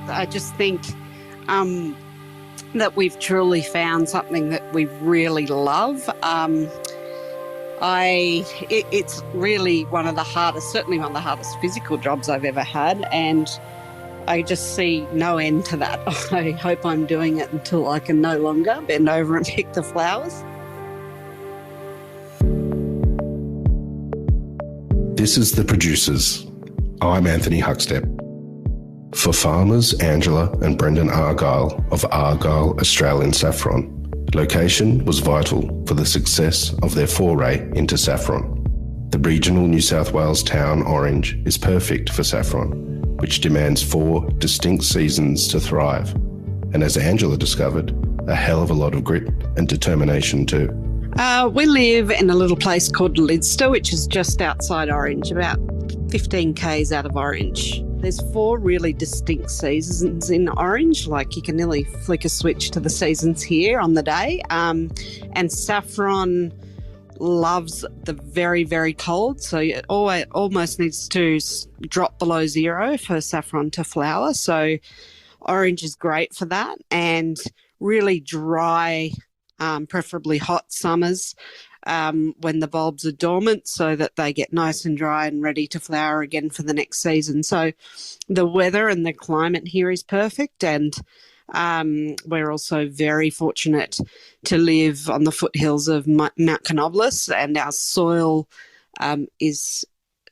I just think that we've truly found something that we really love. It's really one of the hardest, certainly one of the hardest physical jobs I've ever had, and I just see no end to that. I hope I'm doing it until I can no longer bend over and pick the flowers. This is The Producers. I'm Anthony Huckstep. For farmers Angela and Brendan Argyle of Argyle Australian Saffron, location was vital for the success of their foray into saffron. The regional New South Wales town orange is perfect for saffron, which demands 4 distinct seasons to thrive, and as Angela discovered, a hell of a lot of grit and determination too. We live in a little place called Lidster, which is just outside Orange, about 15 k's out of Orange. There's 4 really distinct seasons in Orange, like you can nearly flick a switch to the seasons here on the day. And saffron loves the very, very cold, so it almost needs to drop below 0 for saffron to flower. So Orange is great for that, and really dry, preferably hot summers when the bulbs are dormant, so that they get nice and dry and ready to flower again for the next season. So the weather and the climate here is perfect, and we're also very fortunate to live on the foothills of Mount Canobolas, and our soil is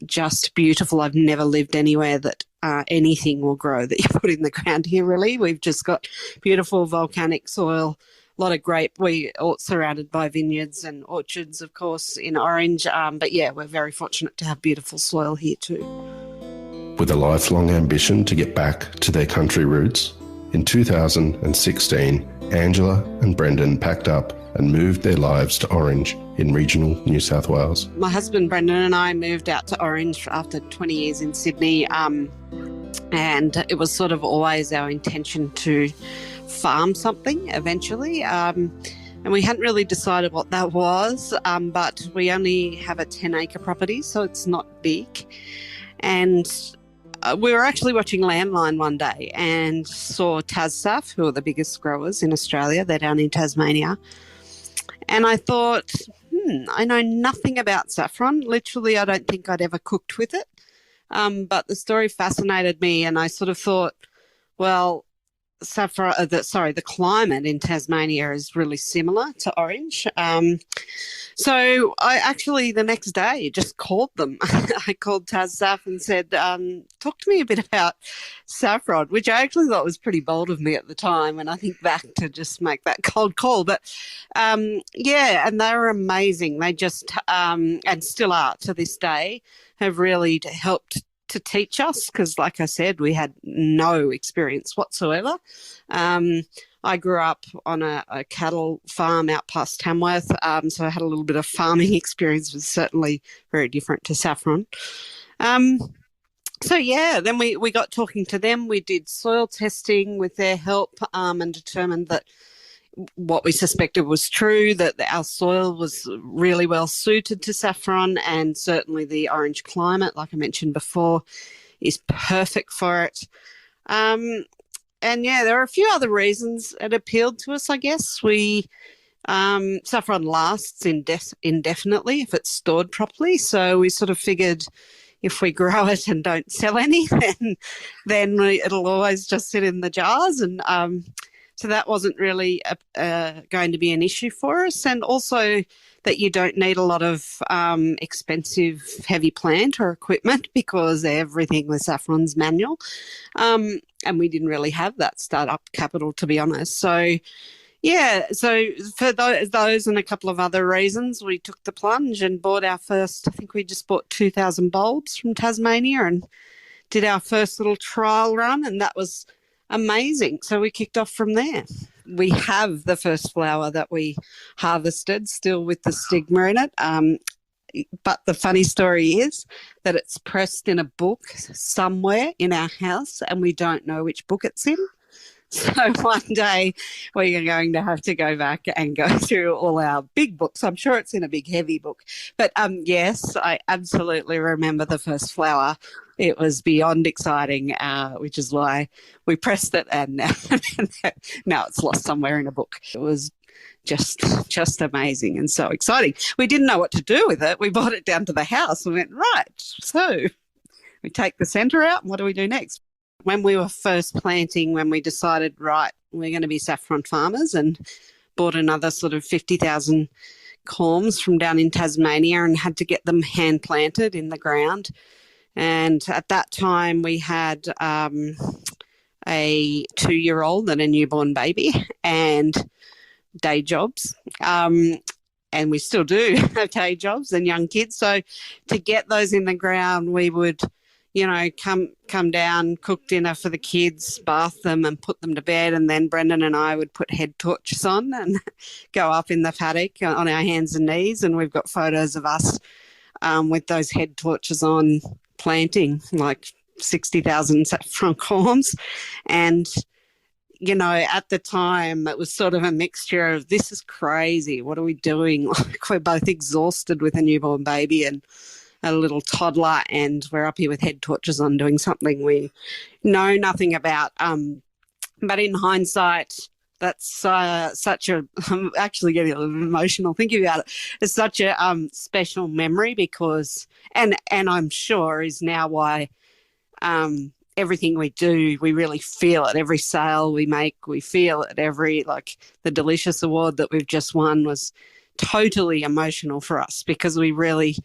just beautiful. I've never lived anywhere that anything will grow that you put in the ground here, really. We've just got beautiful volcanic soil, a lot of grape. We are surrounded by vineyards and orchards, of course, in Orange. But yeah, we're very fortunate to have beautiful soil here too. With a lifelong ambition to get back to their country roots, in 2016, Angela and Brendan packed up and moved their lives to Orange in regional New South Wales. My husband Brendan and I moved out to Orange after 20 years in Sydney, and it was sort of always our intention to farm something eventually, and we hadn't really decided what that was, but we only have a 10-acre property, so it's not big. And we were actually watching Landline one day and saw TasSaff, who are the biggest growers in Australia. They're down in Tasmania. And I thought, I know nothing about saffron. Literally, I don't think I'd ever cooked with it. But the story fascinated me, and I sort of thought, well, the climate in Tasmania is really similar to Orange. So I actually, the next day, just called them. I called TasSaff and said, talk to me a bit about saffron, which I actually thought was pretty bold of me at the time, when I think back to just make that cold call. But yeah, and they were amazing. They just, and still are to this day, have really helped to teach us, because like I said, we had no experience whatsoever. I grew up on a cattle farm out past Tamworth, so I had a little bit of farming experience. It was certainly very different to saffron. So yeah, then we got talking to them. We did soil testing with their help, and determined that what we suspected was true, that our soil was really well suited to saffron, and certainly the Orange climate, like I mentioned before, is perfect for it. And yeah, there are a few other reasons it appealed to us, I guess. Saffron lasts indefinitely if it's stored properly, so we sort of figured if we grow it and don't sell any, then it'll always just sit in the jars, and so that wasn't really going to be an issue for us. And also that you don't need a lot of expensive heavy plant or equipment, because everything with saffron's manual. And we didn't really have that startup capital, to be honest. So yeah, so for those and a couple of other reasons, we took the plunge and bought our first, I think we just bought 2,000 bulbs from Tasmania and did our first little trial run, and that was amazing. So we kicked off from there. We have the first flower that we harvested still with the stigma in it. But the funny story is that it's pressed in a book somewhere in our house, and we don't know which book it's in. So one day we are going to have to go back and go through all our big books. I'm sure it's in a big heavy book. But yes, I absolutely remember the first flower. It was beyond exciting, which is why we pressed it, and now it's lost somewhere in a book. It was just amazing and so exciting. We didn't know what to do with it. We brought it down to the house and went, right, so we take the centre out, and what do we do next? When we were first planting, when we decided, right, we're going to be saffron farmers, and bought another sort of 50,000 corms from down in Tasmania and had to get them hand planted in the ground. And at that time we had a 2-year-old and a newborn baby and day jobs. And we still do have day jobs and young kids. So to get those in the ground, we would, come down, cook dinner for the kids, bath them and put them to bed. And then Brendan and I would put head torches on and go up in the paddock on our hands and knees. And we've got photos of us with those head torches on planting like 60,000 saffron corms. And at the time, it was sort of a mixture of, this is crazy. What are we doing? Like, we're both exhausted with a newborn baby and a little toddler, and we're up here with head torches on doing something we know nothing about. But in hindsight, that's such a, I'm actually getting a little emotional thinking about it. It's such a special memory because, and I'm sure is now why everything we do, we really feel it. Every sale we make, we feel it. The Delicious Award that we've just won was totally emotional for us because we really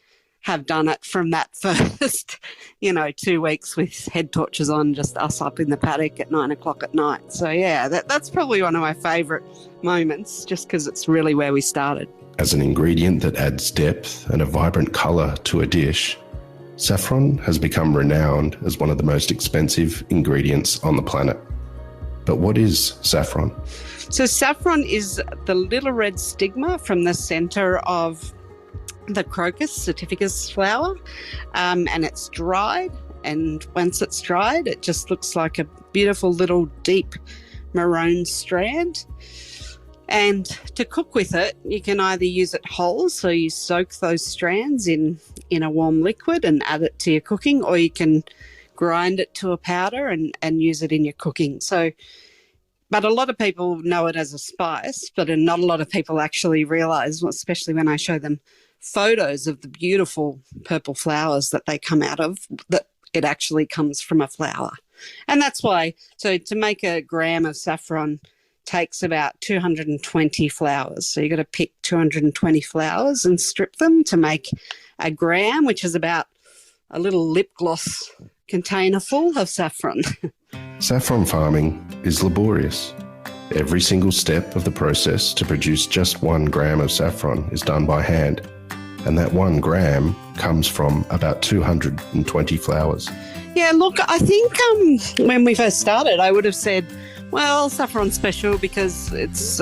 have done it from that first, 2 weeks with head torches on, just us up in the paddock at 9 o'clock at night. So, yeah, that's probably one of my favourite moments just because it's really where we started. As an ingredient that adds depth and a vibrant colour to a dish, saffron has become renowned as one of the most expensive ingredients on the planet. But what is saffron? So saffron is the little red stigma from the centre of the crocus sativicus flower, and it's dried. And once it's dried, it just looks like a beautiful little deep maroon strand. And to cook with it, you can either use it whole, so you soak those strands in a warm liquid and add it to your cooking, or you can grind it to a powder and use it in your cooking. But a lot of people know it as a spice, but not a lot of people actually realise, especially when I show them photos of the beautiful purple flowers that they come out of, that it actually comes from a flower. And that's why, so to make a gram of saffron takes about 220 flowers. So you've got to pick 220 flowers and strip them to make a gram, which is about a little lip gloss container full of saffron. Saffron farming is laborious. Every single step of the process to produce just 1 gram of saffron is done by hand. And that 1 gram comes from about 220 flowers. Yeah, look, I think when we first started, I would have said, well, saffron's special because it's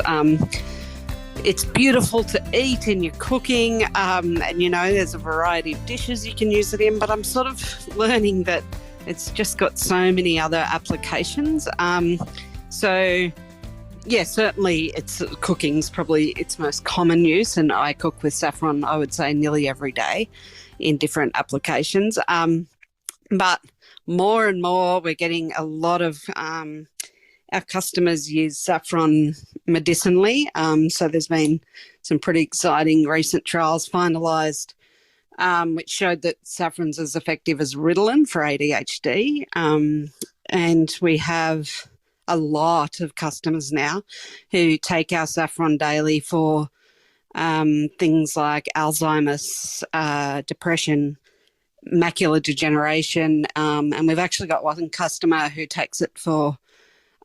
beautiful to eat in your cooking, and there's a variety of dishes you can use it in. But I'm sort of learning that it's just got so many other applications. Yeah, certainly cooking's probably its most common use, and I cook with saffron, I would say, nearly every day in different applications. But more and more we're getting a lot of our customers use saffron medicinally. So there's been some pretty exciting recent trials finalised which showed that saffron's as effective as Ritalin for ADHD. And we have a lot of customers now who take our saffron daily for things like Alzheimer's, depression, macular degeneration, and we've actually got one customer who takes it for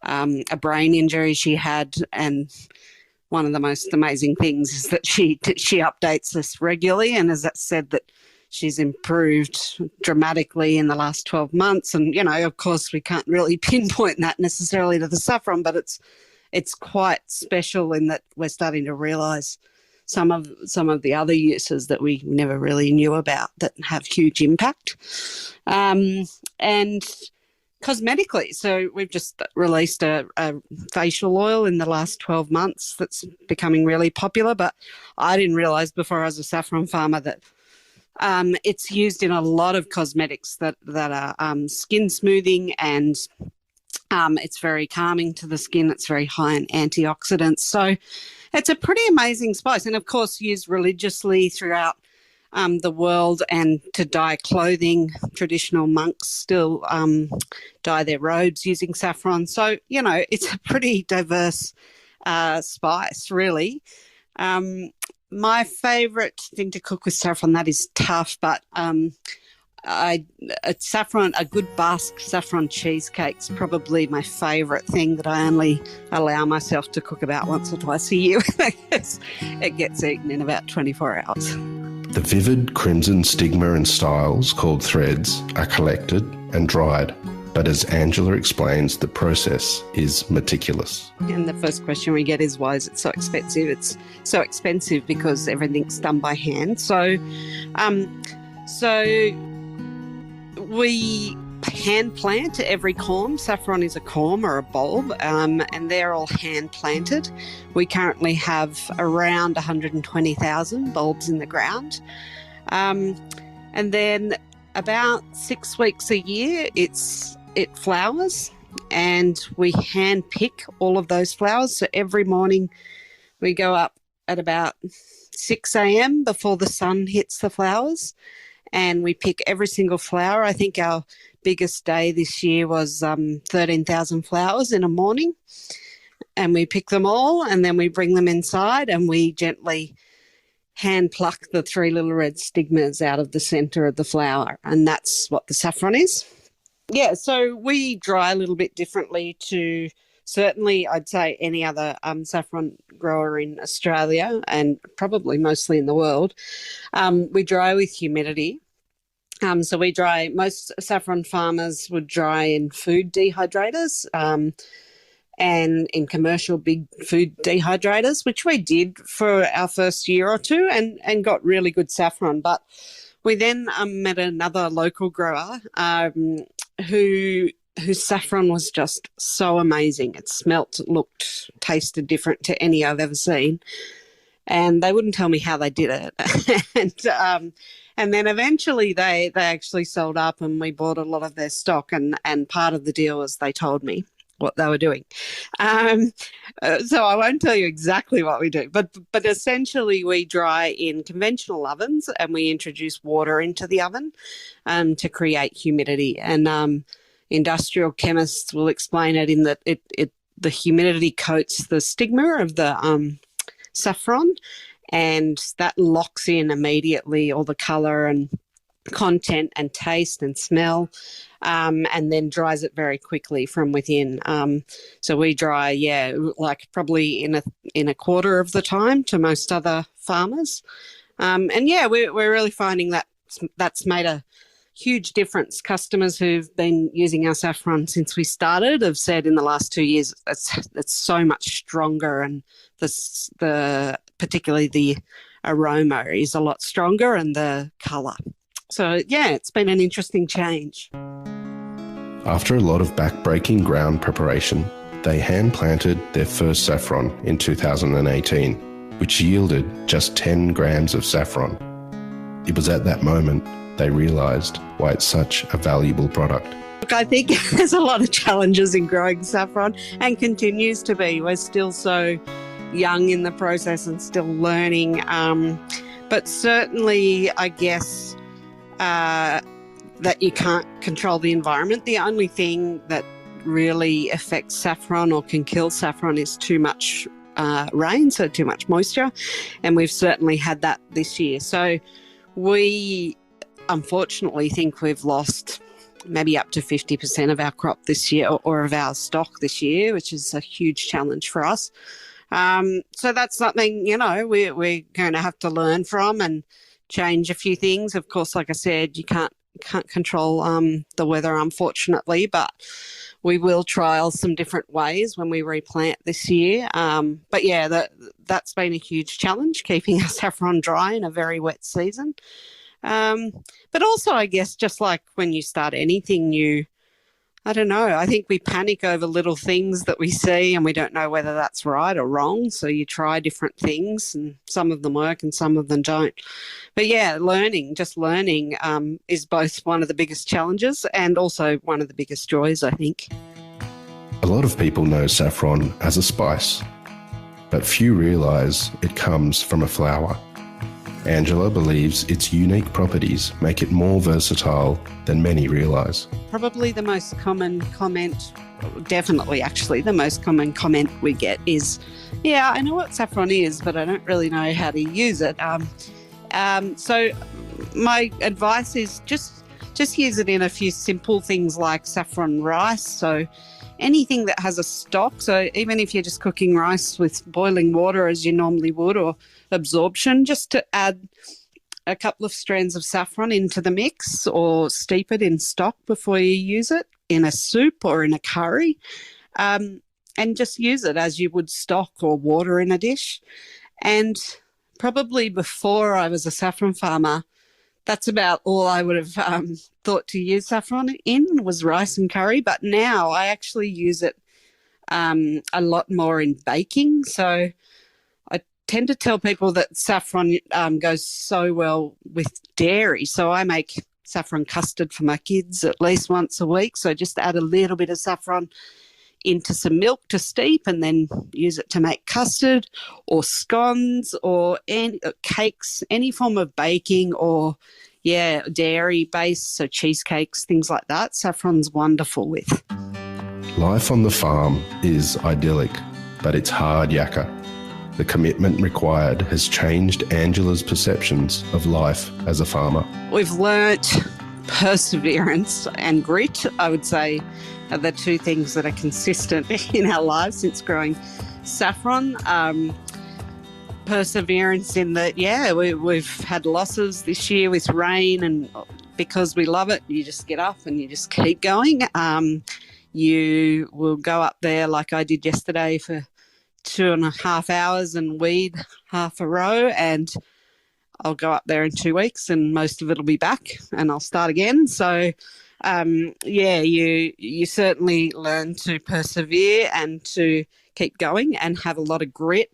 a brain injury she had, and one of the most amazing things is that she updates this regularly, and has said that she's improved dramatically in the last 12 months. And, of course, we can't really pinpoint that necessarily to the saffron, but it's quite special in that we're starting to realise some of the other uses that we never really knew about that have huge impact. And cosmetically, so we've just released a facial oil in the last 12 months that's becoming really popular, but I didn't realise before I was a saffron farmer that It's used in a lot of cosmetics that are skin smoothing, and it's very calming to the skin. It's very high in antioxidants. So it's a pretty amazing spice, and of course used religiously throughout the world, and to dye clothing. Traditional monks still dye their robes using saffron. So, it's a pretty diverse spice, really. My favourite thing to cook with saffron, that is tough, but saffron, a good Basque saffron cheesecake's probably my favourite thing that I only allow myself to cook about once or twice a year because it gets eaten in about 24 hours. The vivid crimson stigma and styles called threads are collected and dried, but as Angela explains, the process is meticulous. And the first question we get is, why is it so expensive? It's so expensive because everything's done by hand. So we hand plant every corm. Saffron is a corm or a bulb, and they're all hand planted. We currently have around 120,000 bulbs in the ground. And then about 6 weeks a year, it flowers, and we hand pick all of those flowers. So every morning we go up at about 6 a.m. before the sun hits the flowers, and we pick every single flower. I think our biggest day this year was 13,000 flowers in a morning, and we pick them all, and then we bring them inside and we gently hand pluck the 3 little red stigmas out of the centre of the flower, and that's what the saffron is. Yeah, so we dry a little bit differently to certainly, I'd say, any other saffron grower in Australia, and probably mostly in the world. We dry with humidity. So we dry, most saffron farmers would dry in food dehydrators and in commercial big food dehydrators, which we did for our first year or two and got really good saffron. But we then met another local grower whose saffron was just so amazing. It smelt, looked, tasted different to any I've ever seen. And they wouldn't tell me how they did it. And then eventually they actually sold up, and we bought a lot of their stock, and part of the deal was they told me what they were doing. So I won't tell you exactly what we do, but essentially we dry in conventional ovens, and we introduce water into the oven to create humidity. And industrial chemists will explain it in that the humidity coats the stigma of the saffron, and that locks in immediately all the colour and content and taste and smell, and then dries it very quickly from within. So we dry, like probably in a quarter of the time to most other farmers. And we're really finding that that's made a huge difference. Customers who've been using our saffron since we started have said in the last 2 years it's so much stronger, and particularly the aroma is a lot stronger, and the colour. So, it's been an interesting change. After a lot of back-breaking ground preparation, they hand-planted their first saffron in 2018, which yielded just 10 grams of saffron. It was at that moment they realised why it's such a valuable product. Look, I think there's a lot of challenges in growing saffron, and continues to be. We're still so young in the process and still learning. But certainly, I guess, that you can't control the environment. The only thing that really affects saffron or can kill saffron is too much rain, so too much moisture. And we've certainly had that this year. So we unfortunately think we've lost maybe up to 50% of our crop this year, or of our stock this year, which is a huge challenge for us. So that's something, we're going to have to learn from and change a few things. Of course, like I said, you can't control the weather, unfortunately, but we will trial some different ways when we replant this year. But that's been a huge challenge, keeping our saffron dry in a very wet season. But also, I guess, just like when you start anything new, I don't know. I think we panic over little things that we see and we don't know whether that's right or wrong. So you try different things and some of them work and some of them don't. But yeah, just learning is both one of the biggest challenges and also one of the biggest joys, I think. A lot of people know saffron as a spice, but few realise it comes from a flower. Angela believes its unique properties make it more versatile than many realise. Probably the most common comment, definitely actually, the most common comment we get is, yeah, I know what saffron is, but I don't really know how to use it. So my advice is just use it in a few simple things like saffron rice. So anything that has a stock, so even if you're just cooking rice with boiling water as you normally would, or absorption, just to add a couple of strands of saffron into the mix or steep it in stock before you use it in a soup or in a curry, and just use it as you would stock or water in a dish. And probably before I was a saffron farmer, that's about all I would have thought to use saffron in was rice and curry. But now I actually use it a lot more in baking. So I tend to tell people that saffron goes so well with dairy. So I make saffron custard for my kids at least once a week. So just add a little bit of saffron into some milk to steep and then use it to make custard or scones or cakes, any form of baking or, dairy based, so cheesecakes, things like that. Saffron's wonderful with. Life on the farm is idyllic, but it's hard yakka. The commitment required has changed Angela's perceptions of life as a farmer. We've learnt perseverance and grit, I would say, are the two things that are consistent in our lives since growing saffron. Perseverance in that, we've had losses this year with rain, and because we love it, you just get up and you just keep going. You will go up there like I did yesterday for 2.5 hours and weed half a row, and I'll go up there in 2 weeks and most of it will be back and I'll start again. So you certainly learn to persevere and to keep going and have a lot of grit,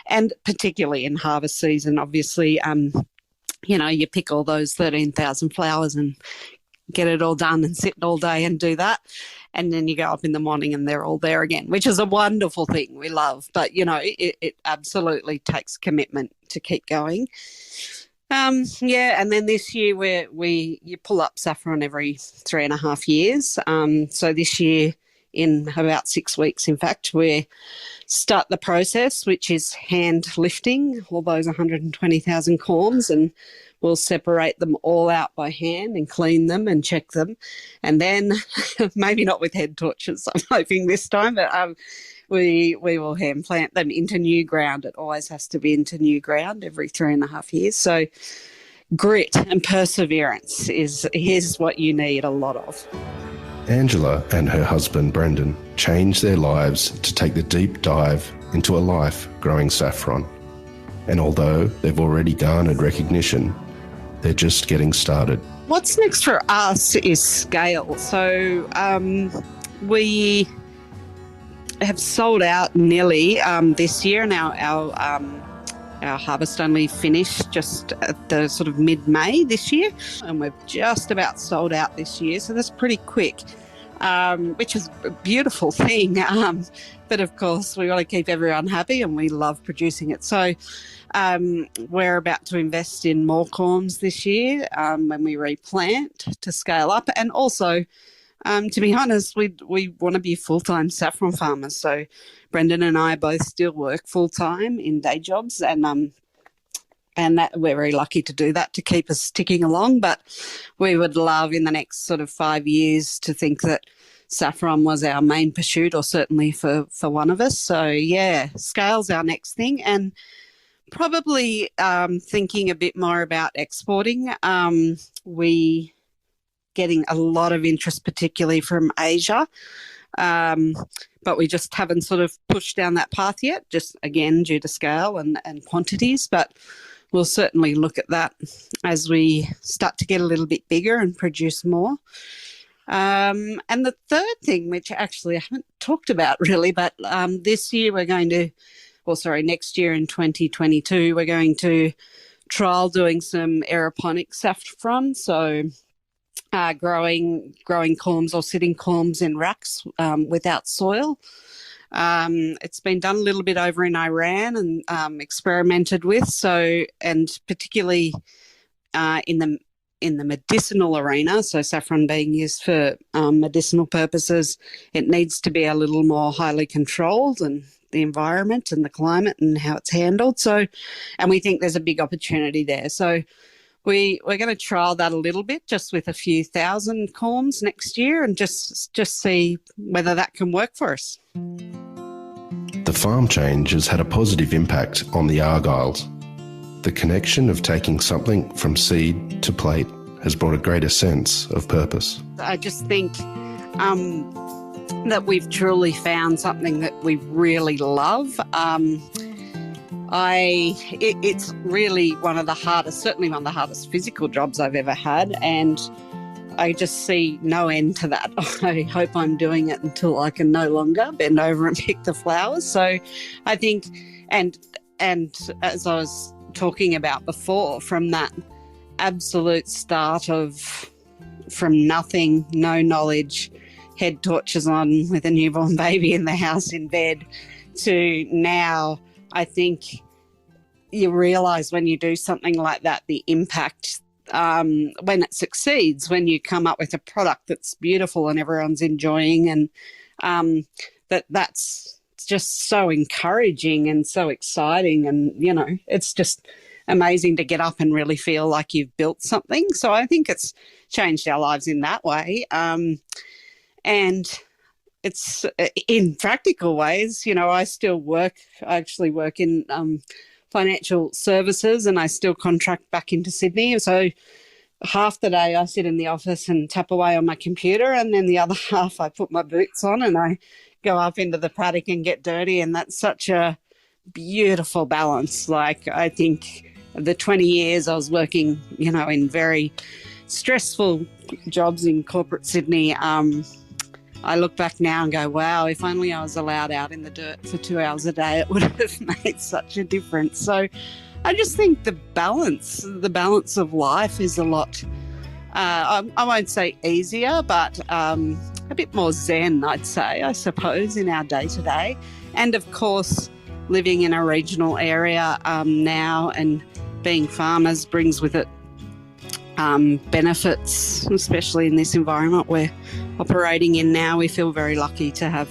and particularly in harvest season, obviously, you pick all those 13,000 flowers and get it all done and sit all day and do that, and then you go up in the morning and they're all there again, which is a wonderful thing we love, but it absolutely takes commitment to keep going. And then this year you pull up saffron every 3.5 years. So this year, in about 6 weeks, in fact, we start the process, which is hand lifting all those 120,000 corms, and we'll separate them all out by hand and clean them and check them. And then, maybe not with head torches, I'm hoping this time, but we will hand plant them into new ground. It always has to be into new ground every 3.5 years. So grit and perseverance is what you need a lot of. Angela and her husband Brendan changed their lives to take the deep dive into a life growing saffron. And although they've already garnered recognition, they're just getting started. What's next for us is scale. So we have sold out nearly this year, and our harvest only finished just at the sort of mid-May this year, and we've just about sold out this year, so that's pretty quick, which is a beautiful thing. But of course, we want to keep everyone happy, and we love producing it. So we're about to invest in more corms this year when we replant to scale up, and also, to be honest, we want to be full-time saffron farmers. So Brendan and I both still work full-time in day jobs, and that we're very lucky to do that to keep us ticking along. But we would love in the next sort of 5 years to think that saffron was our main pursuit, or certainly for one of us. So scale's our next thing, and probably thinking a bit more about exporting. We getting a lot of interest, particularly from Asia. But we just haven't sort of pushed down that path yet, just again due to scale and quantities. But we'll certainly look at that as we start to get a little bit bigger and produce more. And the third thing, which actually I haven't talked about really, but this year next year in 2022, we're going to trial doing some aeroponic saffron. So growing corms or sitting corms in racks without soil. It's been done a little bit over in Iran and experimented with. So, and particularly in the medicinal arena, so saffron being used for medicinal purposes, it needs to be a little more highly controlled, and the environment and the climate and how it's handled. So, and we think there's a big opportunity there. So we're going to trial that a little bit, just with a few thousand corms next year, and just see whether that can work for us. The farm change has had a positive impact on the Argyles. The connection of taking something from seed to plate has brought a greater sense of purpose. I just think that we've truly found something that we really love. It's really certainly one of the hardest physical jobs I've ever had, and I just see no end to that. I hope I'm doing it until I can no longer bend over and pick the flowers. So I think, and as I was talking about before, from that absolute start from nothing, no knowledge, head torches on with a newborn baby in the house in bed, to now, I think you realise when you do something like that, the impact when it succeeds, when you come up with a product that's beautiful and everyone's enjoying, and that's just so encouraging and so exciting, and it's just amazing to get up and really feel like you've built something. So I think it's changed our lives in that way, and it's in practical ways. I actually work in financial services, and I still contract back into Sydney. So half the day I sit in the office and tap away on my computer, and then the other half I put my boots on and I go up into the paddock and get dirty. And that's such a beautiful balance. Like, I think the 20 years I was working, in very stressful jobs in corporate Sydney, I look back now and go, wow, if only I was allowed out in the dirt for 2 hours a day, it would have made such a difference. So I just think the balance of life is a lot, I won't say easier, but a bit more zen, I'd say, I suppose, in our day-to-day. And, of course, living in a regional area now and being farmers brings with it benefits, especially in this environment we're operating in now. We feel very lucky to have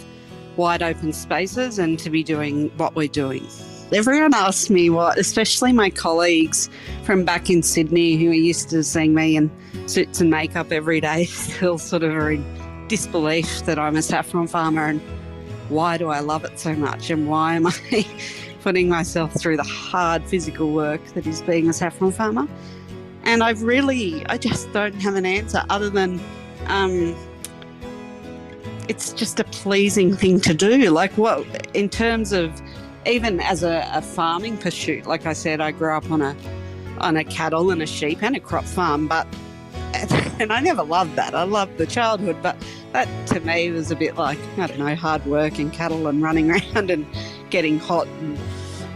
wide open spaces and to be doing what we're doing. Everyone asks me especially my colleagues from back in Sydney who are used to seeing me in suits and makeup every day, still sort of are in disbelief that I'm a saffron farmer, and why do I love it so much, and why am I putting myself through the hard physical work that is being a saffron farmer. And I just don't have an answer other than it's just a pleasing thing to do. Like, in terms of even as a farming pursuit, like I said, I grew up on a cattle and a sheep and a crop farm, and I never loved that. I loved the childhood, but that to me was a bit like, I don't know, hard work and cattle and running around and getting hot and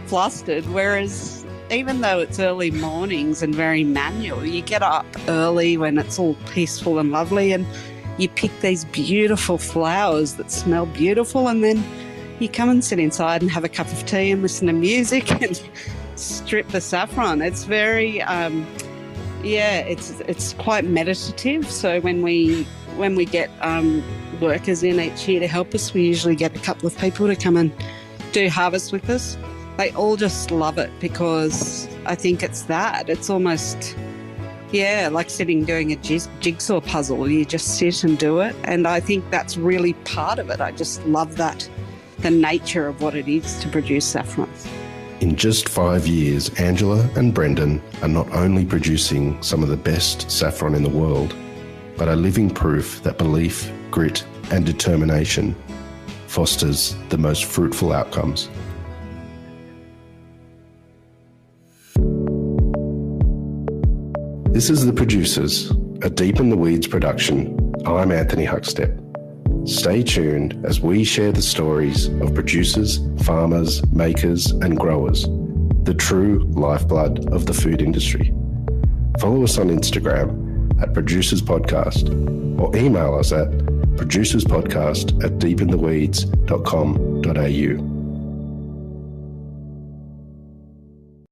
flustered. Whereas even though it's early mornings and very manual, you get up early when it's all peaceful and lovely, and you pick these beautiful flowers that smell beautiful, and then you come and sit inside and have a cup of tea and listen to music and strip the saffron. It's very, it's quite meditative. So when we get workers in each year to help us, we usually get a couple of people to come and do harvest with us. They all just love it, because I think it's almost, like sitting doing a jigsaw puzzle. You just sit and do it. And I think that's really part of it. I just love that, the nature of what it is to produce saffron. In just 5 years, Angela and Brendan are not only producing some of the best saffron in the world, but are living proof that belief, grit, and determination fosters the most fruitful outcomes. This is The Producers, a Deep in the Weeds production I'm Anthony Huckstep. Stay tuned as we share the stories of producers, farmers, makers and growers, the true lifeblood of the food industry. Follow us on Instagram at Producers Podcast or email us at producerspodcast@deepintheweeds.com.au.